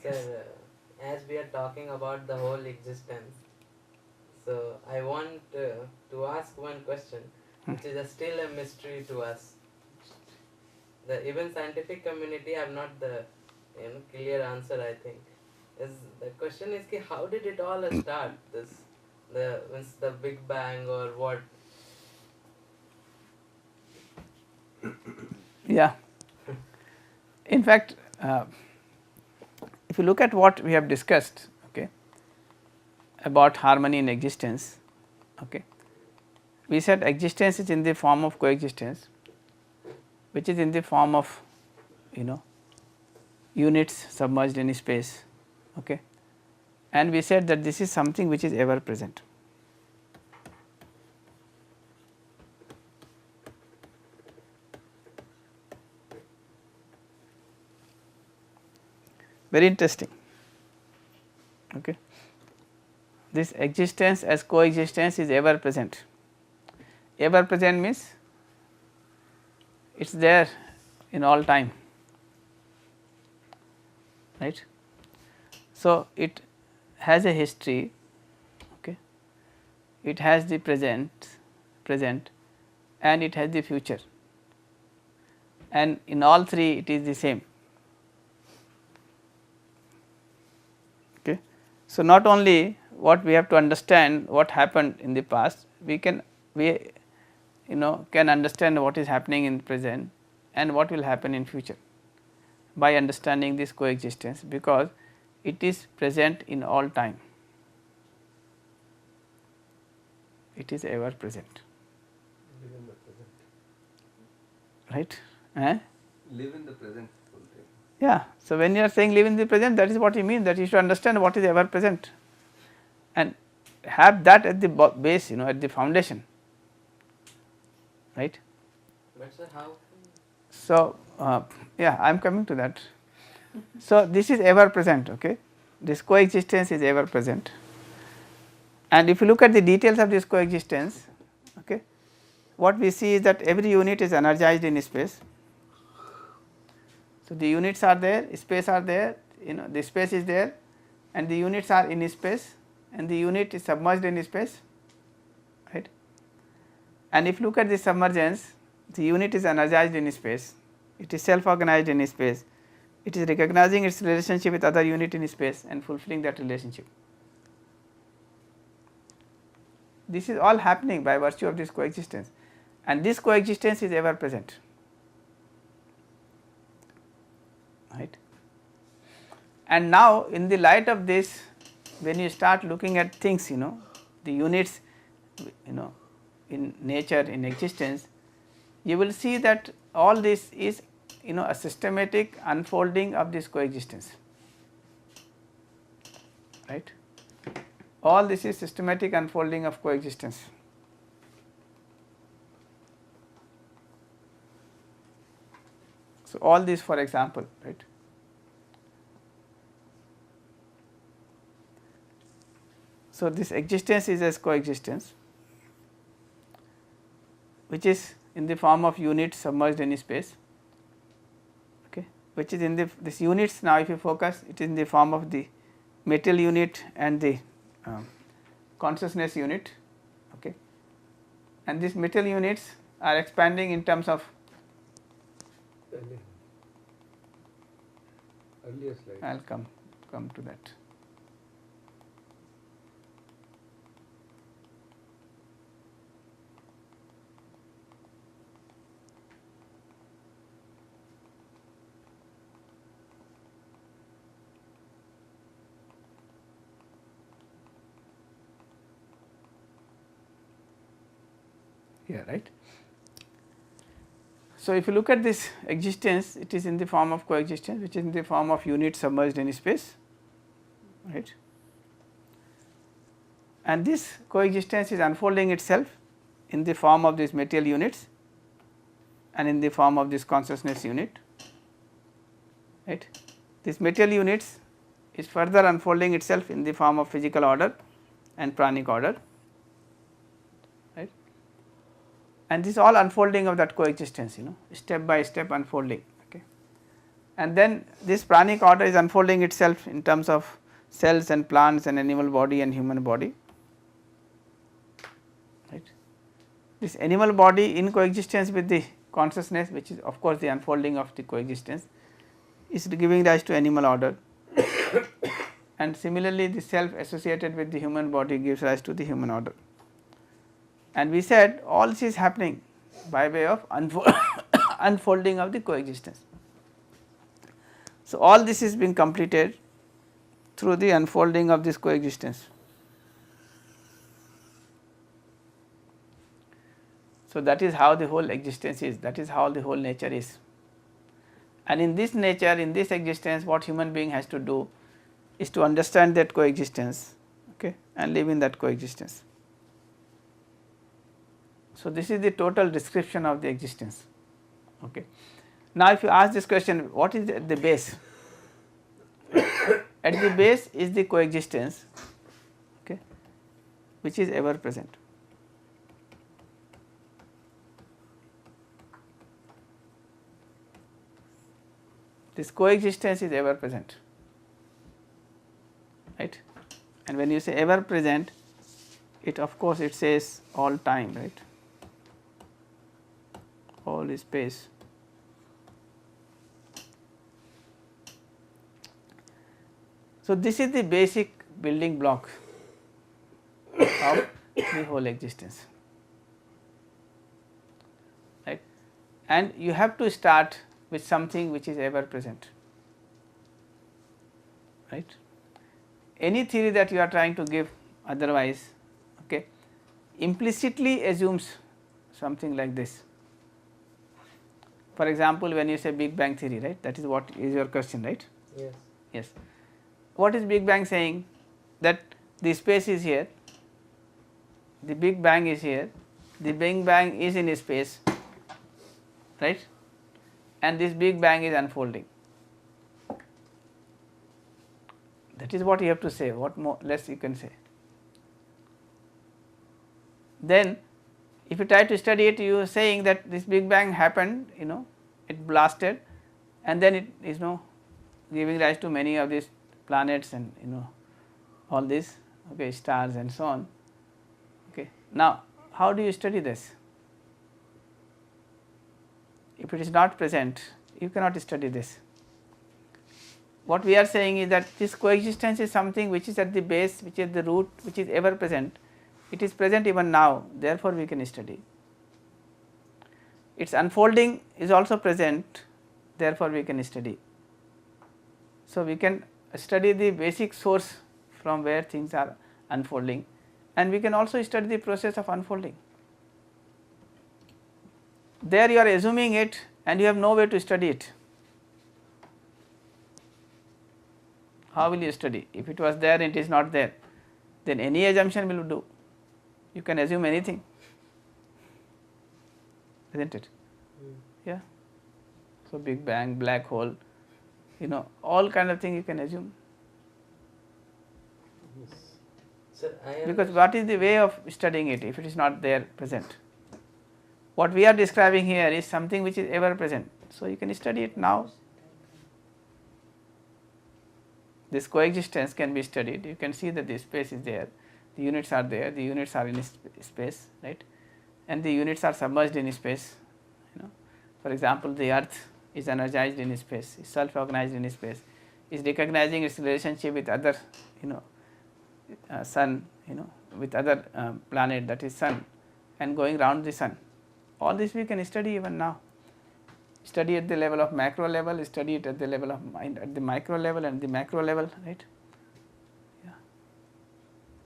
as we are talking about the whole existence, so I want to ask one question, which is still a mystery to us. The even scientific community have not the clear answer. I think is the question is ki how did it all start? This the Big Bang or what? Yeah. In fact, if you look at what we have discussed, okay, about harmony in existence, okay, we said existence is in the form of coexistence, which is in the form of units submerged in space, okay, and we said that this is something which is ever present. Very interesting. Okay. This existence as coexistence is ever present. Ever present means it is there in all time, right. So, it has a history, okay. It has the present and it has the future, and in all three it is the same. Okay. So, not only what we have to understand what happened in the past, we can understand what is happening in present and what will happen in future by understanding this coexistence, because it is present in all time, it is ever present, Live in the present. right. Live in the present. Yeah. So, when you are saying live in the present, that is what you mean, that you should understand what is ever present and have that at the base, at the foundation, right. But sir, how? So, yeah, I am coming to that. So, this is ever present, okay. This coexistence is ever present, and if you look at the details of this coexistence, okay, what we see is that every unit is energized in space. So, the units are there, space are there, the space is there and the units are in space and the unit is submerged in space, right. And if you look at the submergence, the unit is energized in space, it is self organized in space, it is recognizing its relationship with other unit in space and fulfilling that relationship. This is all happening by virtue of this coexistence, and this coexistence is ever present, right. And now in the light of this, when you start looking at things, the units, in nature, in existence, you will see that all this is a systematic unfolding of this coexistence, right. All this is systematic unfolding of coexistence. So, all this for example, right. So, this existence is as coexistence, which is in the form of units submerged in space, okay, which is in this units. Now, if you focus, it is in the form of the material unit and the consciousness unit, okay, and these material units are expanding in terms of earlier slide. I will come to that. Here, right. So, if you look at this existence, it is in the form of coexistence, which is in the form of units submerged in space, right. And this coexistence is unfolding itself in the form of these material units and in the form of this consciousness unit, right. This material units is further unfolding itself in the form of physical order and pranic order, right. And this all unfolding of that coexistence, step by step unfolding, okay. and then this pranic order is unfolding itself in terms of cells and plants and animal body and human body, right. This animal body in coexistence with the consciousness, which is of course the unfolding of the coexistence, is giving rise to animal order and similarly the self associated with the human body gives rise to the human order. And we said all this is happening by way of unfolding of the coexistence. So, all this is being completed through the unfolding of this coexistence. So, that is how the whole existence is, that is how the whole nature is. And in this nature, in this existence, what human being has to do is to understand that coexistence, okay, and live in that coexistence. So, this is the total description of the existence. Okay. Now, if you ask this question, what is at the base? At the base is the coexistence, okay, which is ever present. This coexistence is ever present, right, and when you say ever present, it of course it says all time, right, all space. So, this is the basic building block of the whole existence, right, and you have to start with something which is ever present, right. Any theory that you are trying to give otherwise, okay, implicitly assumes something like this. For example, when you say Big Bang theory, right, that is what is your question, right? Yes. Yes. What is Big Bang saying? That the space is here, the Big Bang is here, the Big Bang is in space, right, and this Big Bang is unfolding. That is what you have to say, what more less you can say. Then if you try to study it, you are saying that this Big Bang happened, you know, it blasted and then it is, you know, giving rise to many of these planets and, you know, all these, okay, stars and so on. Okay. Now, how do you study this? If it is not present, you cannot study this. What we are saying is that this coexistence is something which is at the base, which is the root, which is ever present. It is present even now, therefore, we can study. Its unfolding is also present, therefore, we can study. So, we can study the basic source from where things are unfolding, and we can also study the process of unfolding. There you are assuming it and you have no way to study it. How will you study? If it was there and it is not there, then any assumption will do. You can assume anything, isn't it? Yeah. So, Big Bang, black hole, you know, all kind of thing you can assume. Yes. Sir, Because what is the way of studying it if it is not there present? What we are describing here is something which is ever present. So, you can study it now. This coexistence can be studied. You can see that the space is there, the units are there, the units are in space, right, and the units are submerged in space. You know, for example, the earth is energized in space, is self organized in space, is recognizing its relationship with other, you know, sun, you know, with other planet, that is sun, and going round the sun. All this we can study even now. Study at the level of macro level, study it at the level of mind, at the micro level and the macro level, right.